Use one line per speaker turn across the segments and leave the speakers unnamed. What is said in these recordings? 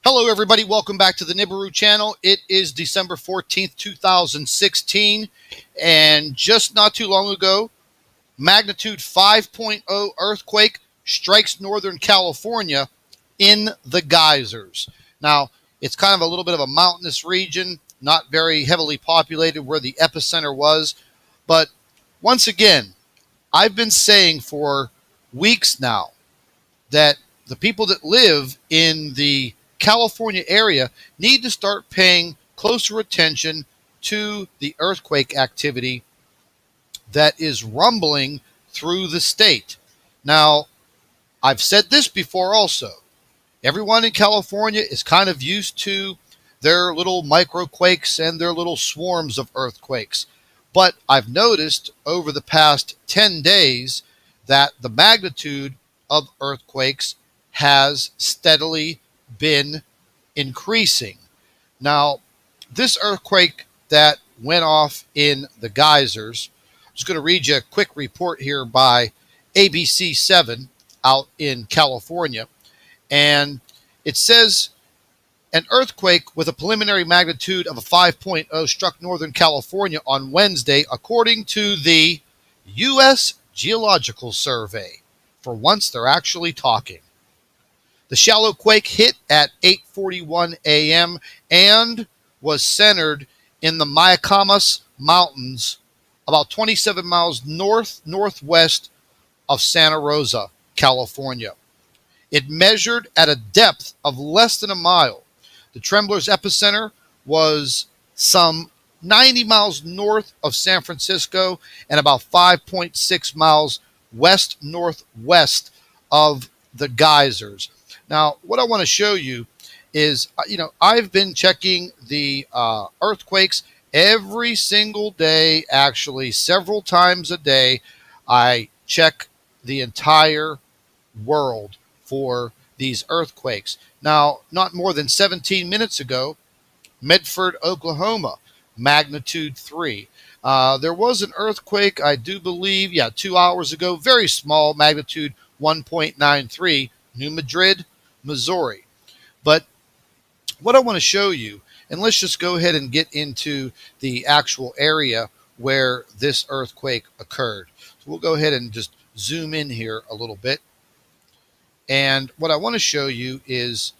Hello, everybody. Welcome back to the Nibiru channel. It is December 14th, 2016, and just not too long ago, magnitude 5.0 earthquake strikes Northern California in the Geysers. Now, it's kind of a little bit of a mountainous region, not very heavily populated where the epicenter was, but once again, I've been saying for weeks now that the people that live in the California area need to start paying closer attention to the earthquake activity that is rumbling through the state. Now, I've said this before also. Everyone in California is kind of used to their little microquakes and their little swarms of earthquakes. But I've noticed over the past 10 days that the magnitude of earthquakes has steadily been increasing. Now, this earthquake that went off in the Geysers, I'm just going to read you a quick report here by ABC7 out in California. And it says an earthquake with a preliminary magnitude of a 5.0 struck Northern California on Wednesday, according to the U.S. Geological Survey. For once, they're actually talking. The shallow quake hit at 8:41 a.m. and was centered in the Mayacmas Mountains, about 27 miles northwest of Santa Rosa, California. It measured at a depth of less than a mile. The tremblor's epicenter was some 90 miles north of San Francisco and about 5.6 miles west-northwest of the Geysers. Now, what I want to show you is, I've been checking the earthquakes every single day, actually, several times a day. I check the entire world for these earthquakes. Now, not more than 17 minutes ago, Medford, Oklahoma, magnitude 3. There was an earthquake, I do believe, 2 hours ago, very small, magnitude 1.93, New Madrid, Missouri. But what I want to show you, and let's just go ahead and get into the actual area where this earthquake occurred. So we'll go ahead and just zoom in here a little bit. And what I want to show you is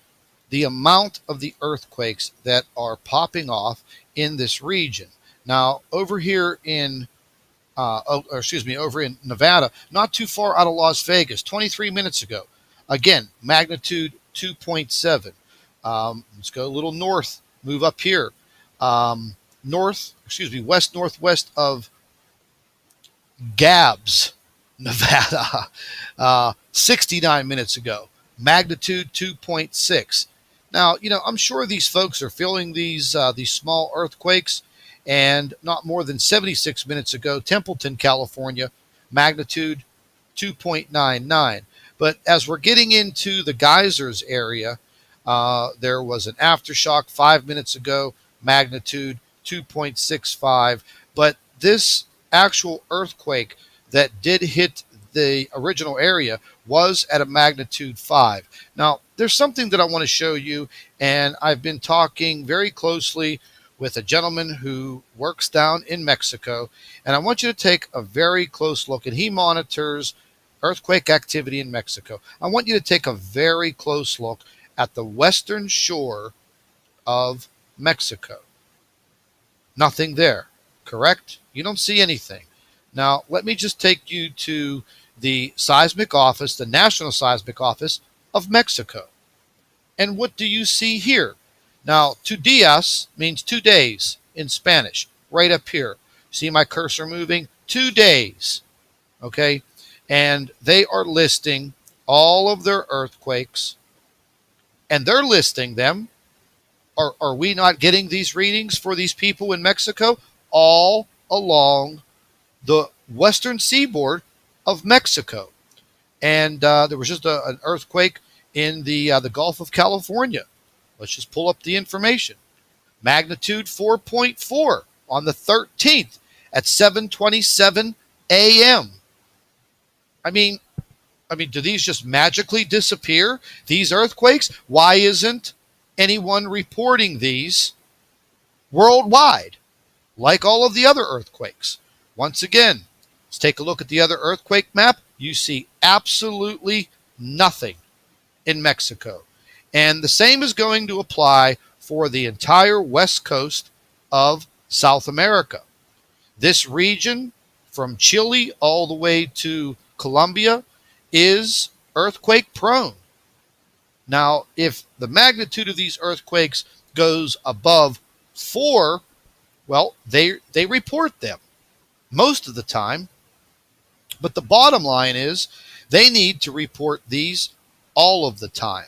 the amount of the earthquakes that are popping off in this region. Now, over here in over in Nevada, not too far out of Las Vegas, 23 minutes ago. Again, magnitude 2.7. Let's go a little north, move up here. West northwest of Gabs, Nevada, 69 minutes ago, magnitude 2.6. Now, I'm sure these folks are feeling these small earthquakes. And not more than 76 minutes ago, Templeton, California, magnitude 2.99. But as we're getting into the Geysers area, there was an aftershock 5 minutes ago, magnitude 2.65. But this actual earthquake that did hit the original area was at a magnitude 5. Now, there's something that I want to show you, and I've been talking very closely with a gentleman who works down in Mexico, and I want you to take a very close look, and he monitors earthquake activity in Mexico. I want you to take a very close look at the western shore of Mexico. Nothing there, correct? You don't see anything. Now, let me just take you to the seismic office, the National Seismic Office of Mexico. And what do you see here? Now, 2 días means 2 days in Spanish, right up here. See my cursor moving? 2 days, okay? And they are listing all of their earthquakes, and they're listing them. Are we not getting these readings for these people in Mexico? All along the western seaboard of Mexico. And there was just an earthquake in the Gulf of California. Let's just pull up the information. Magnitude 4.4 on the 13th at 7:27 a.m. I mean, do these just magically disappear? These earthquakes? Why isn't anyone reporting these worldwide, like all of the other earthquakes. Once again, let's take a look at the other earthquake map. You see absolutely nothing in Mexico. And the same is going to apply for the entire west coast of South America. This region, from Chile all the way to Colombia, is earthquake prone. Now, if the magnitude of these earthquakes goes above 4, well, they report them most of the time. But the bottom line is they need to report these all of the time.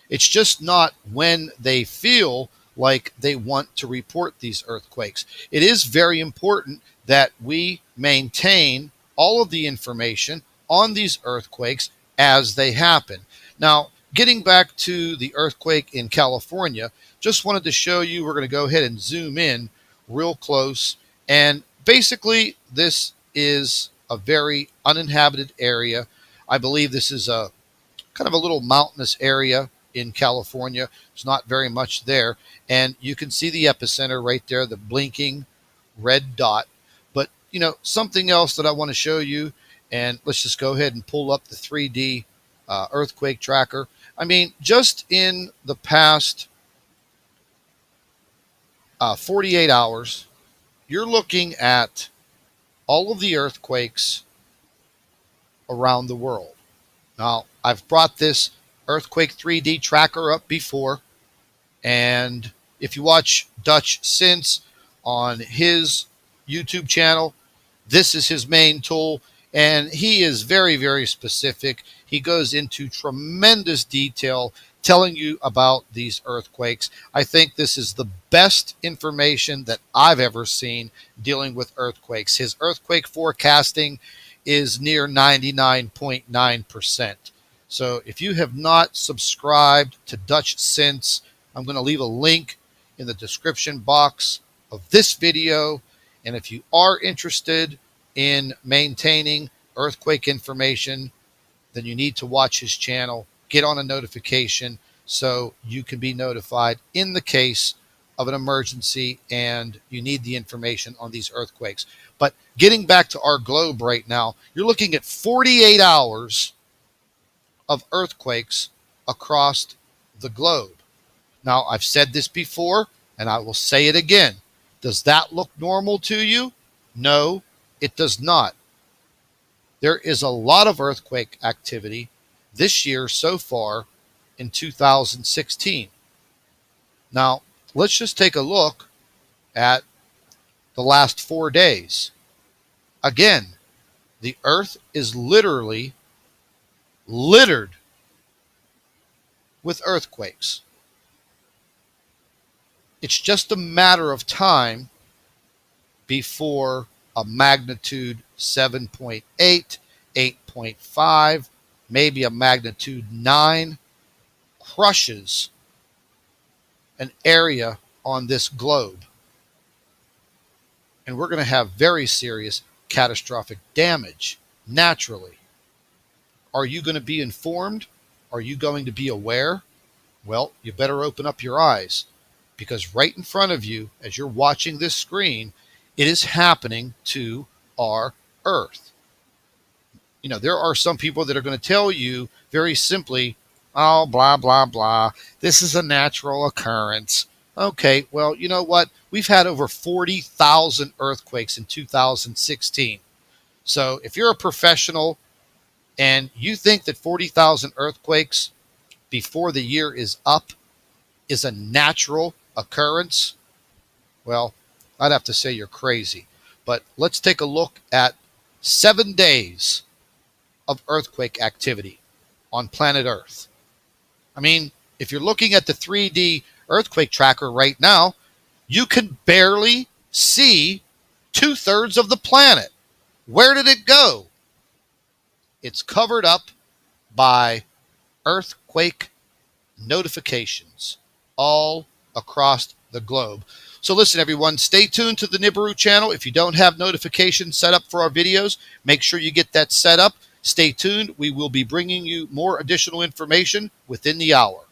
It's just not when they feel like they want to report these earthquakes. It is very important that we maintain all of the information on these earthquakes as they happen. Now, getting back to the earthquake in California, just wanted to show you, we're going to go ahead and zoom in real close. And basically, this is a very uninhabited area. I believe this is a kind of a little mountainous area in California. There's not very much there. And you can see the epicenter right there, the blinking red dot. But, you know, something else that I want to show you, and let's just go ahead and pull up the 3D earthquake tracker. I mean, just in the past 48 hours, you're looking at all of the earthquakes around the world. Now, I've brought this earthquake 3D tracker up before, and if you watch Dutch Since on his YouTube channel, this is his main tool, and he is very, very specific. He goes into tremendous detail telling you about these earthquakes. I think this is the best information that I've ever seen dealing with earthquakes. His earthquake forecasting is near 99.9%. So if you have not subscribed to Dutch Since, I'm going to leave a link in the description box of this video. And if you are interested in maintaining earthquake information, then you need to watch his channel, get on a notification so you can be notified in the case of an emergency and you need the information on these earthquakes. But getting back to our globe right now, you're looking at 48 hours of earthquakes across the globe. Now, I've said this before, and I will say it again. Does that look normal to you? No, it does not. There is a lot of earthquake activity this year so far in 2016. Now, let's just take a look at the last 4 days. Again, the earth is literally littered with earthquakes. It's just a matter of time before a magnitude 7.8, 8.5, maybe a magnitude 9 crushes an area on this globe. And we're going to have very serious catastrophic damage naturally. Are you going to be informed? Are you going to be aware? Well, you better open up your eyes, because right in front of you, as you're watching this screen, it is happening to our Earth. You know, there are some people that are going to tell you very simply, oh, blah, blah, blah, this is a natural occurrence. Okay, well, you know what? We've had over 40,000 earthquakes in 2016. So if you're a professional and you think that 40,000 earthquakes before the year is up is a natural occurrence, well, I'd have to say you're crazy. But let's take a look at 7 days of earthquake activity on planet Earth. I mean, if you're looking at the 3D earthquake tracker right now, you can barely see 2/3 of the planet. Where did it go? It's covered up by earthquake notifications all across the globe. So listen, everyone, stay tuned to the Nibiru channel. If you don't have notifications set up for our videos, make sure you get that set up. Stay tuned. We will be bringing you more additional information within the hour.